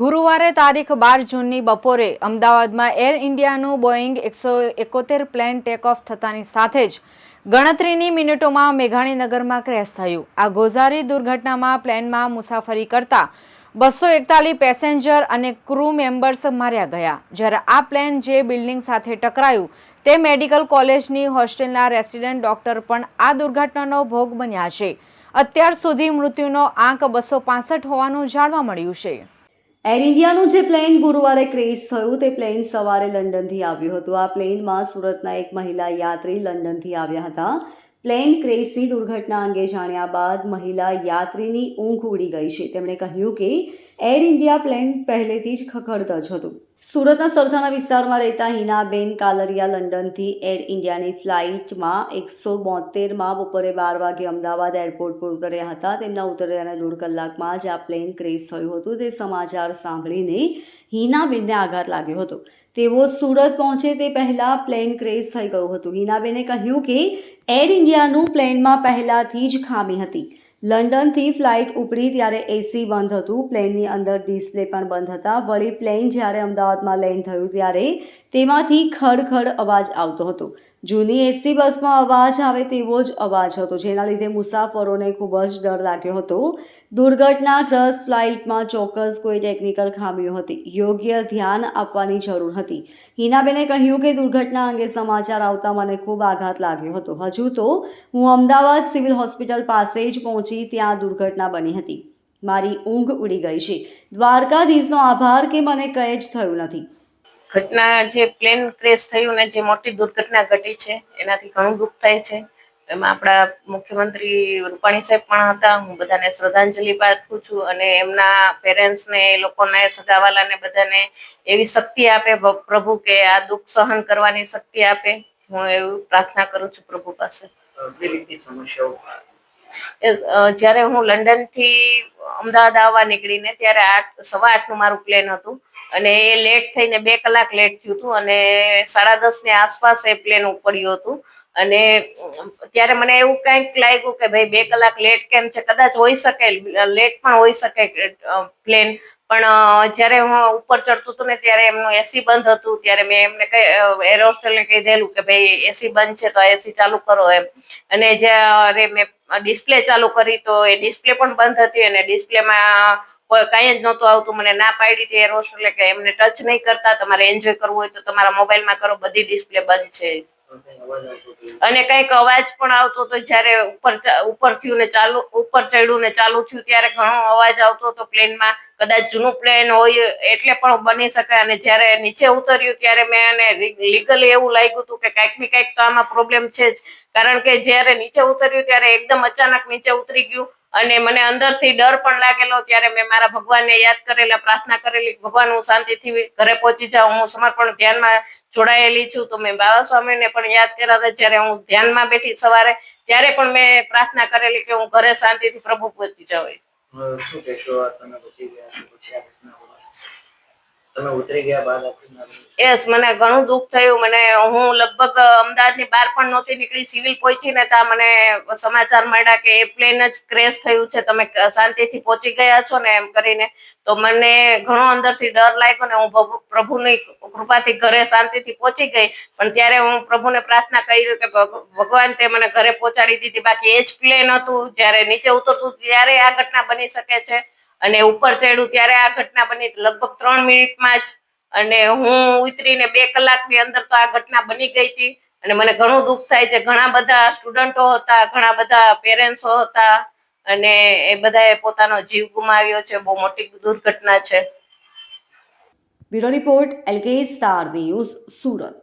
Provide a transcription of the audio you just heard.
ગુરુવારે તારીખ 12 જૂનની બપોરે અમદાવાદમાં એર ઇન્ડિયાનું બોઈંગ 171 પ્લેન ટેકઓફ થતાની સાથે જ ગણતરીની મિનિટોમાં મેઘાણીનગરમાં ક્રેશ થયું। આ ગોઝારી દુર્ઘટનામાં પ્લેનમાં મુસાફરી કરતા 241 પેસેન્જર અને ક્રૂ મેમ્બર્સ માર્યા ગયા, જ્યારે આ પ્લેન જે બિલ્ડિંગ સાથે ટકરાયું તે મેડિકલ કોલેજની હોસ્ટેલના રેસિડેન્ટ ડોક્ટર પણ આ દુર્ઘટનાનો ભોગ બન્યા છે। અત્યાર સુધી મૃત્યુનો આંક 265 હોવાનું જાણવા મળ્યું છે। એર ઇન્ડિયાનું જે પ્લેન ગુરુવારે ક્રેશ થયું તે પ્લેન સવારે લંડનથી આવ્યું હતું। આ પ્લેનમાં સુરતના એક મહિલા યાત્રી લંડનથી આવ્યા હતા। પ્લેન ક્રેશની દુર્ઘટના અંગે જાણ્યા બાદ મહિલા યાત્રીની ઊંઘ ઉડી ગઈ છે। તેમણે કહ્યું કે એર ઇન્ડિયા પ્લેન પહેલેથી જ ખખડધજ હતું। સુરતના સરથાણા વિસ્તારમાં રહેતા હિનાબેન કાલરિયા લંડનથી એર ઇન્ડિયાની ફ્લાઇટમાં 172માં બપોરે 12 વાગે અમદાવાદ એરપોર્ટ પર ઉતર્યા હતા। તેમના ઉતર્યાના 1.5 કલાકમાં જ આ પ્લેન ક્રેશ થયું હતું। તે સમાચાર સાંભળીને હિનાબેનને આઘાત લાગ્યો હતો। તેઓ સુરત પહોંચે તે પહેલા પ્લેન ક્રેશ થઈ ગયું હતું। હિનાબેને કહ્યું કે એર ઇન્ડિયાનું પ્લેનમાં પહેલાથી જ ખામી હતી। લંડનથી ફ્લાઇટ ઉપડી ત્યારે એસી બંધ હતું, પ્લેનની અંદર ડિસ્પ્લે પણ બંધ હતા। વળી પ્લેન જ્યારે અમદાવાદમાં લેન્ડ થયું ત્યારે તેમાંથી ખડખડ અવાજ આવતો હતો। જૂની એસી બસમાં અવાજ આવે તેવો જ અવાજ હતો, જેના લીધે મુસાફરોને ખૂબ જ ડર લાગ્યો હતો। દુર્ઘટનાગ્રસ્ત ફ્લાઇટમાં ચોક્કસ કોઈ ટેકનિકલ ખામીઓ હતી, યોગ્ય ધ્યાન આપવાની જરૂર હતી। હિનાબેને કહ્યું કે દુર્ઘટના અંગે સમાચાર આવતા મને ખૂબ આઘાત લાગ્યો હતો। હજુ તો હું અમદાવાદ સિવિલ હોસ્પિટલ પાસે જ પહોંચી ત્યાં દુર્ઘટના બની હતી। મારી ઊંઘ ઉડી ગઈ છે। દ્વારકાધીશનો આભાર કે મને કંઈ જ થયું નથી। ઘટના જે પ્લેન ક્રેશ થયું ને જે મોટી દુર્ઘટના ઘટી છે એનાથી ઘણું દુઃખ થાય છે। એમાં આપણા મુખ્યમંત્રી રૂપાણી સાહેબ પણ હતા। હું બધાને શ્રદ્ધાંજલિ પાઠવું છું અને એમના પેરેન્ટ્સને, એ લોકોને, સગાવાલાને બધાને એવી શક્તિ આપે પ્રભુ કે આ દુઃખ સહન કરવાની શક્તિ આપે। હું એવું પ્રાર્થના કરું છું પ્રભુ પાસે। જ્યારે હું લંડન થી અમદાવાદ આવવા નીકળીને ત્યારે 8:15 મારું પ્લેન હતું અને એ લેટ થઈને 2 કલાક લેટ થયું હતું અને 10:30 ની આસપાસ એ પ્લેન ઉપડ્યું હતું। અને ત્યારે મને એવું કંઈક લાગ્યું કે ભાઈ 2 કલાક લેટ કેમ છે, કદાચ હોઈ શકે, લેટ પણ હોઈ શકે પ્લેન, પણ જ્યારે હું ઉપર ચડતું હતું ને ત્યારે એમનું એસી બંધ હતું। ત્યારે મેં એમને એર હોસ્ટેલને કહી દેલું કે ભાઈ એસી બંધ છે તો એસી ચાલુ કરો એમ। અને જ્યારે મેં ડિસ્પ્લે ચાલુ કરી તો એ ડિસ્પ્લે પણ બંધ હતી અને ડિસ્પ્લેમાં કોઈ કાંઈ જ નહોતું આવતું। મને ના પાડી હતી એર હોસ્ટેલે કે એમને ટચ નહીં કરતા, તમારે એન્જોય કરવું હોય તો તમારા મોબાઈલમાં કરો, બધી ડિસ્પ્લે બંધ છે। અને કંઈક અવાજ પણ આવતો હતો, જ્યારે ઉપર થયું ને ઉપર ચડ્યું ને ચાલુ થયું ત્યારે ઘણો અવાજ આવતો હતો પ્લેનમાં। કદાચ જૂનું પ્લેન હોય એટલે પણ બની શકે। અને જ્યારે નીચે ઉતર્યું ત્યારે મેં લીગલી એવું લાગ્યું હતું કે કંઈક ને કંઈક તો આમાં પ્રોબ્લેમ છે જ, કારણ કે જ્યારે નીચે ઉતર્યું ત્યારે એકદમ અચાનક નીચે ઉતરી ગયું અને મને અંદરથી ડર પણ લાગેલો। ત્યારે મેં મારા ભગવાનને યાદ કરેલા, પ્રાર્થના કરેલી, ભગવાન હું શાંતિથી ઘરે પહોંચી જાઉં, હું સમર્પણ ધ્યાનમાં જોડાયેલી છું। તો મેં બાબા સ્વામીને પણ યાદ કર્યા હતા। જ્યારે હું ધ્યાનમાં બેઠી સવારે ત્યારે પણ મેં પ્રાર્થના કરેલી કે હું ઘરે શાંતિથી પ્રભુ પહોંચી જાઉં। યસ, મને ઘણું દુઃખ થયું। હું લગભગ અમદાવાદની બહાર પણ નહોતી નીકળી, સિવિલ પહોંચી ને ત્યાં મને સમાચાર મળ્યા કે એ પ્લેન જ ક્રેશ થયું છે, તમે શાંતિથી પહોંચી ગયા છો ને એમ કરીને। તો મને ઘણો અંદરથી ડર લાગ્યો ને હું પ્રભુની કૃપાથી ઘરે શાંતિથી પહોંચી ગઈ। પણ ત્યારે હું પ્રભુને પ્રાર્થના કરી કે ભગવાન તે મને ઘરે પહોંચાડી દીધી, બાકી એ જ પ્લેન હતું, જ્યારે નીચે ઉતરતું ત્યારે આ ઘટના બની શકે છે અને ઉપર ચડ્યું ત્યારે આ ઘટના બની લગભગ 3 મિનિટમાં જ। અને હું ઉતરીને 2 કલાકની અંદર તો આ ઘટના બની ગઈ હતી અને મને ઘણું દુઃખ થાય છે। ઘણા બધા સ્ટુડન્ટો હતા, ઘણા બધા પેરેન્ટ્સો હતા અને એ બધાએ પોતાનો જીવ ગુમાવ્યો છે। બહુ મોટી દુર્ઘટના છે। Bureau report, LK star news, Surat.